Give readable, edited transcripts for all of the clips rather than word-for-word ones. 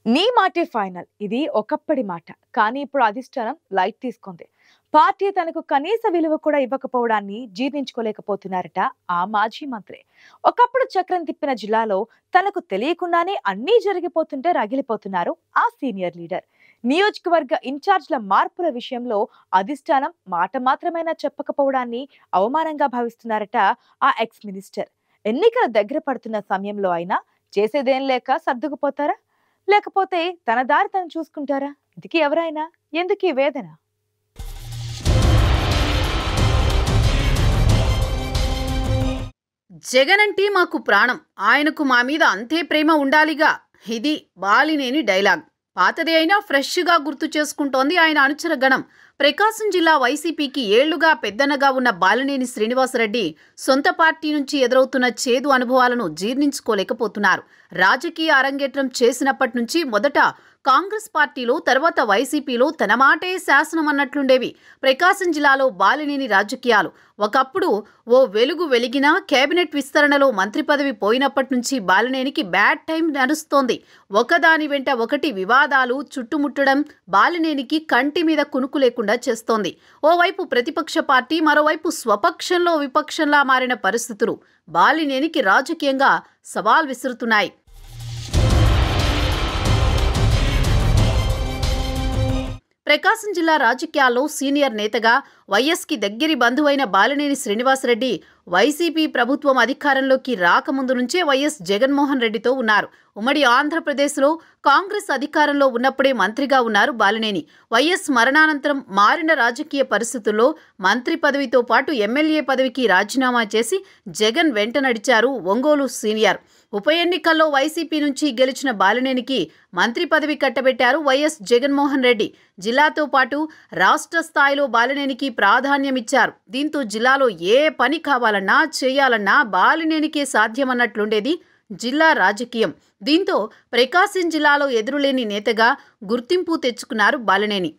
నీ మాటే ఫైనల్. ఇది ఒకప్పటి మాట. కానీ ఇప్పుడు అధిష్టానం లైట్ తీసుకుంది. పార్టీ తనకు కనీస విలువ కూడా ఇవ్వకపోవడాన్ని జీర్ణించుకోలేకపోతున్నారట ఆ మాజీ మంత్రి. ఒకప్పుడు చక్రం తిప్పిన జిల్లాలో తనకు తెలియకుండానే అన్నీ జరిగిపోతుంటే రగిలిపోతున్నారు ఆ సీనియర్ లీడర్. నియోజకవర్గ ఇన్ఛార్జ్ల మార్పుల విషయంలో అధిష్టానం మాట మాత్రమైనా చెప్పకపోవడాన్ని అవమానంగా భావిస్తున్నారట ఆ ఎక్స్ మినిస్టర్. ఎన్నికల దగ్గర పడుతున్న సమయంలో అయినా చేసేదేం లేక సర్దుకుపోతారా, లేకపోతే తన దారి తను చూసుకుంటారా? ఇందుకే ఎవరైనా ఎందుకు ఈ వేదన? జగన్ అంటే మాకు ప్రాణం, ఆయనకు మా మీద అంతే ప్రేమ ఉండాలిగా. ఇది బాలినేని డైలాగ్. పాతదే అయినా ఫ్రెష్గా గుర్తు చేసుకుంటోంది ఆయన అనుచర గణం. ప్రకాశం జిల్లా వైసీపీకి ఏళ్లుగా పెద్దనగా ఉన్న బాలినేని శ్రీనివాసరెడ్డి సొంత పార్టీ నుంచి ఎదురవుతున్న చేదు అనుభవాలను జీర్ణించుకోలేకపోతున్నారు. రాజకీయ అరంగేట్రం చేసినప్పటి నుంచి మొదట కాంగ్రెస్ పార్టీలో, తర్వాత వైసీపీలో తన మాటే శాసనం అన్నట్లుండేవి ప్రకాశం జిల్లాలో బాలినేని రాజకీయాలు. ఒకప్పుడు ఓ వెలుగు వెలిగినా కేబినెట్ విస్తరణలో మంత్రి పదవి పోయినప్పటి నుంచి బాలినేనికి బ్యాడ్ టైం నడుస్తోంది. ఒకదాని వెంట ఒకటి వివాదాలు చుట్టుముట్టడం బాలినేనికి కంటి మీద కునుకు లేకుండా చేస్తోంది. ఓవైపు ప్రతిపక్ష పార్టీ, మరోవైపు స్వపక్షంలో విపక్షంలా మారిన పరిస్థితులు బాలినేనికి రాజకీయంగా సవాల్ విసురుతున్నాయి. ప్రకాశం జిల్లా రాజకీయాల్లో సీనియర్ నేతగా వైఎస్కి దగ్గరి బంధువైన బాలినేని శ్రీనివాసరెడ్డి వైసీపీ ప్రభుత్వం అధికారంలోకి రాకముందు నుంచే వైఎస్ జగన్మోహన్ రెడ్డితో ఉన్నారు. ఉమ్మడి ఆంధ్రప్రదేశ్లో కాంగ్రెస్ అధికారంలో ఉన్నప్పుడే మంత్రిగా ఉన్నారు బాలినేని. వైఎస్ మరణానంతరం మారిన రాజకీయ పరిస్థితుల్లో మంత్రి పదవితో పాటు ఎమ్మెల్యే పదవికి రాజీనామా చేసి జగన్ వెంట నడిచారు ఒంగోలు సీనియర్. ఉప ఎన్నికల్లో వైసీపీ నుంచి గెలిచిన బాలినేనికి మంత్రి పదవి కట్టబెట్టారు వైఎస్ జగన్మోహన్ రెడ్డి. జిల్లాతో పాటు రాష్ట్ర స్థాయిలో బాలినేనికి ప్రాధాన్యమిచ్చారు. దీంతో జిల్లాలో ఏ పని కావాలన్నా చేయాలన్నా బాలినేనికే సాధ్యమన్నట్లుండేది జిల్లా రాజకీయం. దీంతో ప్రకాశం జిల్లాలో ఎదురులేని నేతగా గుర్తింపు తెచ్చుకున్నారు బాలినేని.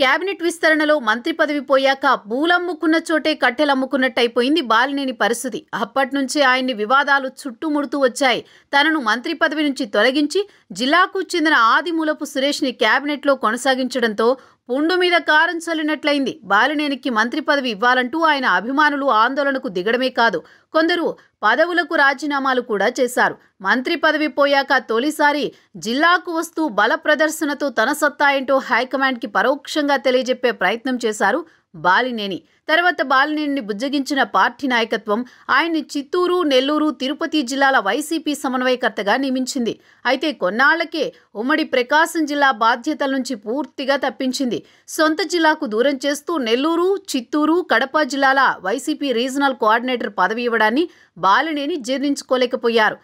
కేబినెట్ విస్తరణలో మంత్రి పదవి పోయాక పూలమ్ముకున్న చోటే కట్టెలమ్ముకున్నట్టయిపోయింది బాలినేని పరిస్థితి. అప్పటి నుంచే ఆయన్ని వివాదాలు చుట్టుముడుతూ వచ్చాయి. తనను మంత్రి పదవి నుంచి తొలగించి జిల్లాకు చెందిన ఆదిమూలపు సురేష్ని కేబినెట్లో కొనసాగించడంతో పుండు మీద కారం చల్లినట్లయింది. బాలినేనికి మంత్రి పదవి ఇవ్వాలంటూ ఆయన అభిమానులు ఆందోళనకు దిగడమే కాదు, కొందరు పదవులకు రాజీనామాలు కూడా చేశారు. మంత్రి పదవి పోయాక తొలిసారి జిల్లాకు వస్తూ బల ప్రదర్శనతో తన సత్తా ఏంటో హైకమాండ్కి పరోక్షంగా తెలియజెప్పే ప్రయత్నం చేశారు బాలినేని. తర్వాత బాలినేనిని బుజ్జగించిన పార్టీ నాయకత్వం ఆయన్ని చిత్తూరు, నెల్లూరు, తిరుపతి జిల్లాల వైసీపీ సమన్వయకర్తగా నియమించింది. అయితే కొన్నాళ్లకే ఉమ్మడి ప్రకాశం జిల్లా బాధ్యతల నుంచి పూర్తిగా తప్పించింది. సొంత జిల్లాకు దూరం చేస్తూ నెల్లూరు, చిత్తూరు, కడప జిల్లాల వైసీపీ రీజనల్ కోఆర్డినేటర్ పదవి ఇవ్వడాన్ని బాలినేని జీర్ణించుకోలేకపోయారు.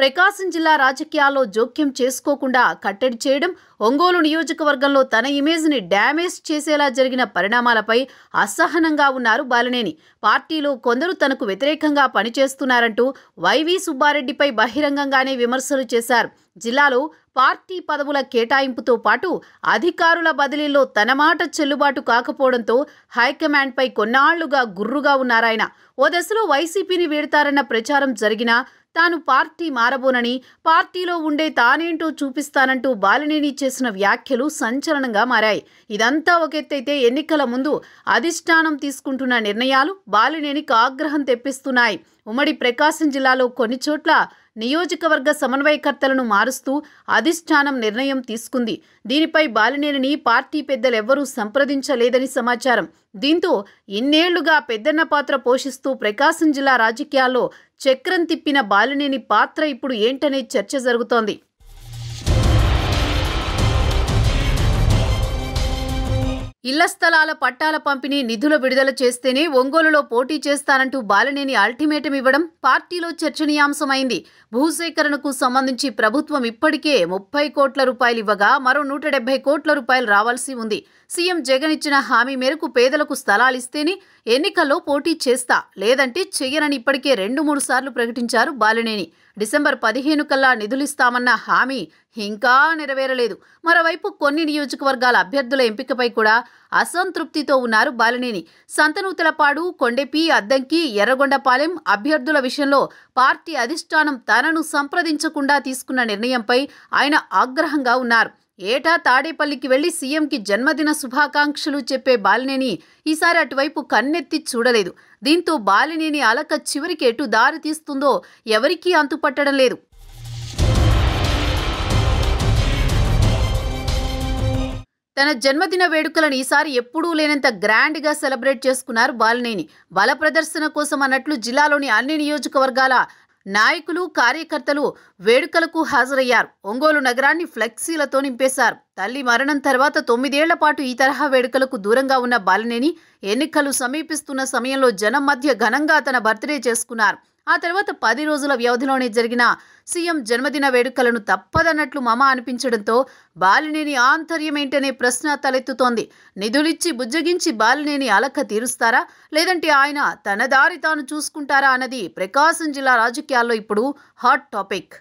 ప్రకాశం జిల్లా రాజకీయాల్లో జోక్యం చేసుకోకుండా కట్టడి చేయడం, ఒంగోలు నియోజకవర్గంలో తన ఇమేజ్ని డ్యామేజ్ చేసేలా జరిగిన పరిణామాలపై అసహనంగా ఉన్నారు బాలినేని. పార్టీలో కొందరు తనకు వ్యతిరేకంగా పనిచేస్తున్నారంటూ వైవి సుబ్బారెడ్డిపై బహిరంగంగానే విమర్శలు చేశారు. జిల్లాలో పార్టీ పదవుల కేటాయింపుతో పాటు అధికారుల బదిలీలో తన మాట చెల్లుబాటు కాకపోవడంతో హైకమాండ్పై కొన్నాళ్లుగా గుర్రుగా ఉన్నారాయన. ఓ దశలో వైసీపీని వీడతారన్న ప్రచారం జరిగినా తాను పార్టీ మారబోనని, పార్టీలో ఉండే తానేంటో చూపిస్తానంటూ బాలినేని చేసిన వ్యాఖ్యలు సంచలనంగా మారాయి. ఇదంతా ఒక ఎత్తైతే ఎన్నికల ముందు అధిష్టానం తీసుకుంటున్న నిర్ణయాలు బాలినేనికి ఆగ్రహం తెప్పిస్తున్నాయి. ఉమ్మడి ప్రకాశం జిల్లాలో కొన్ని చోట్ల నియోజకవర్గ సమన్వయకర్తలను మారుస్తూ అధిష్టానం నిర్ణయం తీసుకుంది. దీనిపై బాలినేనిని పార్టీ పెద్దలెవ్వరూ సంప్రదించలేదని సమాచారం. దీంతో ఇన్నేళ్లుగా పెద్దన్న పాత్ర పోషిస్తూ ప్రకాశం జిల్లా రాజకీయాల్లో చక్రం తిప్పిన బాలినేని పాత్ర ఇప్పుడు ఏంటనే చర్చ జరుగుతోంది. ఇళ్ల స్థలాల పట్టాల పంపిణీ నిధుల విడుదల చేస్తేనే ఒంగోలులో పోటీ చేస్తానంటూ బాలినేని అల్టిమేటం ఇవ్వడం పార్టీలో చర్చనీయాంశమైంది. భూసేకరణకు సంబంధించి ప్రభుత్వం ఇప్పటికే 30 కోట్ల రూపాయలు ఇవ్వగా మరో 170 కోట్ల రూపాయలు రావాల్సి ఉంది. సీఎం జగన్ ఇచ్చిన హామీ మేరకు పేదలకు స్థలాలిస్తేనే ఎన్నికల్లో పోటీ చేస్తా, లేదంటే చెయ్యనని ఇప్పటికే 2-3 సార్లు ప్రకటించారు బాలినేని. డిసెంబర్ 15 కల్లా నిధులిస్తామన్న హామీ ఇంకా నెరవేరలేదు. మరోవైపు కొన్ని నియోజకవర్గాల అభ్యర్థుల ఎంపికపై కూడా అసంతృప్తితో ఉన్నారు బాలినేని. సంతనూతలపాడు, కొండెపి, అద్దంకి, ఎర్రగొండపాలెం అభ్యర్థుల విషయంలో పార్టీ అధిష్టానం తనను సంప్రదించకుండా తీసుకున్న నిర్ణయంపై ఆయన ఆగ్రహంగా ఉన్నారు. ఏటా తాడేపల్లికి వెళ్లి సీఎంకి జన్మదిన శుభాకాంక్షలు చెప్పే బాలినేని ఈసారి అటువైపు కన్నెత్తి చూడలేదు. దీంతో బాలినేని అలక చివరికి ఎటు దారి తీస్తుందో ఎవరికీ అంతుపట్టడం లేదు. తన జన్మదిన వేడుకలను ఈసారి ఎప్పుడూ లేనంత గ్రాండ్గా సెలబ్రేట్ చేసుకున్నారు బాలినేని. బల ప్రదర్శన కోసం అన్నట్లు జిల్లాలోని అన్ని నియోజకవర్గాల నాయకులు, కార్యకర్తలు వేడుకలకు హాజరయ్యారు. ఒంగోలు నగరాన్ని ఫ్లెక్సీలతో నింపేశారు. తల్లి మరణం తర్వాత 9 ఏళ్ల పాటు ఈ తరహా వేడుకలకు దూరంగా ఉన్న బాలినేని ఎన్నికలు సమీపిస్తున్న సమయంలో జనం మధ్య ఘనంగా తన బర్త్డే చేసుకున్నారు. ఆ తర్వాత 10 రోజుల వ్యవధిలోనే జరిగిన సీఎం జన్మదిన వేడుకలను తప్పదన్నట్లు మమ అనిపించడంతో బాలినేని ఆంతర్యమేంటనే ప్రశ్న తలెత్తుతోంది. నిధులిచ్చి బుజ్జగించి బాలినేని అలక తీరుస్తారా, లేదంటే ఆయన తన దారి తాను చూసుకుంటారా అన్నది ప్రకాశం జిల్లా రాజకీయాల్లో ఇప్పుడు హాట్ టాపిక్.